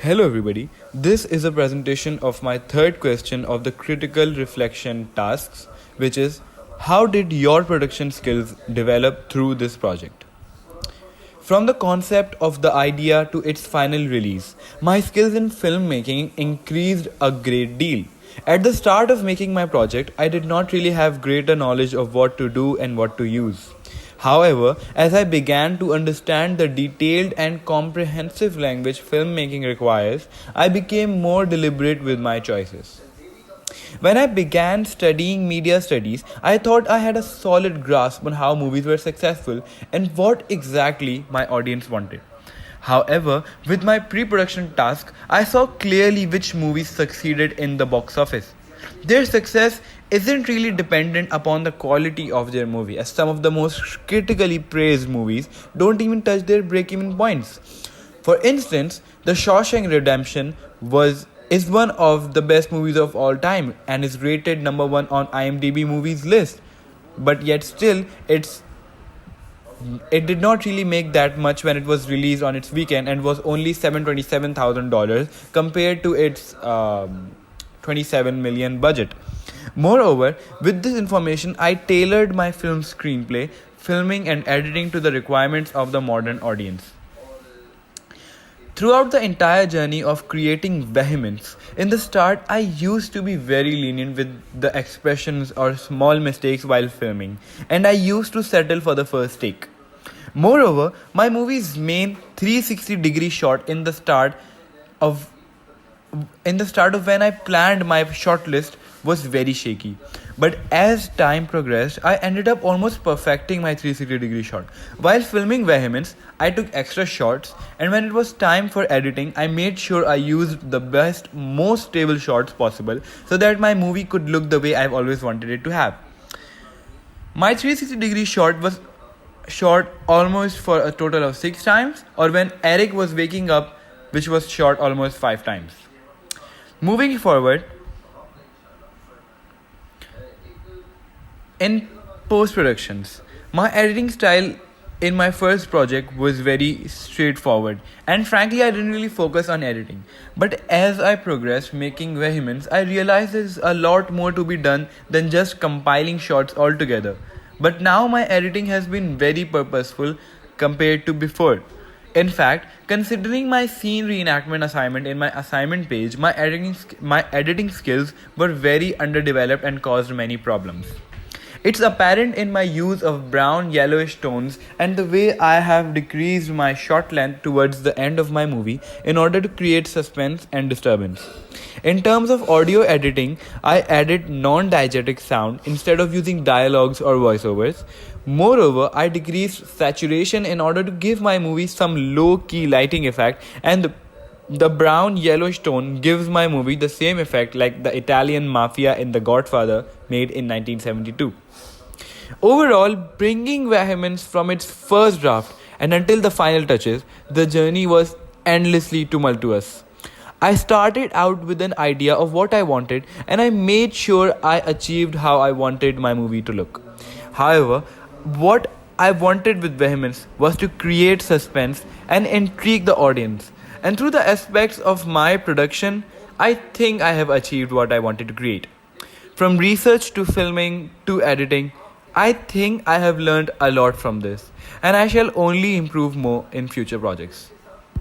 Hello, everybody. This is a presentation of my third question of the critical reflection tasks, which is how did your production skills develop through this project? From the concept of the idea to its final release, my skills in filmmaking increased a great deal. At the start of making my project, I did not really have greater knowledge of what to do and what to use. However, as I began to understand the detailed and comprehensive language filmmaking requires, I became more deliberate with my choices. When I began studying media studies, I thought I had a solid grasp on how movies were successful and what exactly my audience wanted. However, with my pre production task, I saw clearly which movies succeeded in the box office. Their success isn't really dependent upon the quality of their movie, as some of the most critically praised movies don't even touch their break even points. For instance, The Shawshank Redemption is one of the best movies of all time and is rated number 1 on IMDb movies list. But yet still it did not really make that much when it was released on its weekend and was only $727,000 compared to its 27 million budget. Moreover, with this information, I tailored my film screenplay, filming, and editing to the requirements of the modern audience. Throughout the entire journey of creating Vehemence, in the start I used to be very lenient with the expressions or small mistakes while filming, and I used to settle for the first take. Moreover, my movie's main 360-degree shot of in the start of when I planned my shot list was very shaky. But as time progressed, I ended up almost perfecting my 360-degree shot. While filming Vehemence, I took extra shots, and when it was time for editing, I made sure I used the best, most stable shots possible so that my movie could look the way I've always wanted it to have. My 360-degree shot was shot almost for a total of 6 times, or when Eric was waking up, which was shot almost 5 times. Moving forward, in post-productions, my editing style in my first project was very straightforward, and frankly I didn't really focus on editing. But as I progressed making Vehemence, I realized there's a lot more to be done than just compiling shots altogether. But now my editing has been very purposeful compared to before. In fact, considering my scene reenactment assignment in my assignment page, my editing skills were very underdeveloped and caused many problems. It's apparent in my use of brown yellowish tones and the way I have decreased my shot length towards the end of my movie in order to create suspense and disturbance. In terms of audio editing, I added non-diegetic sound instead of using dialogues or voiceovers. Moreover, I decreased saturation in order to give my movie some low-key lighting effect, and the brown yellowish tone gives my movie the same effect like the Italian mafia in The Godfather made in 1972. Overall, bringing Vehemence from its first draft and until the final touches, the journey was endlessly tumultuous. I started out with an idea of what I wanted, and I made sure I achieved how I wanted my movie to look. However, what I wanted with Vehemence was to create suspense and intrigue the audience. And through the aspects of my production, I think I have achieved what I wanted to create. From research to filming to editing, I think I have learned a lot from this, and I shall only improve more in future projects.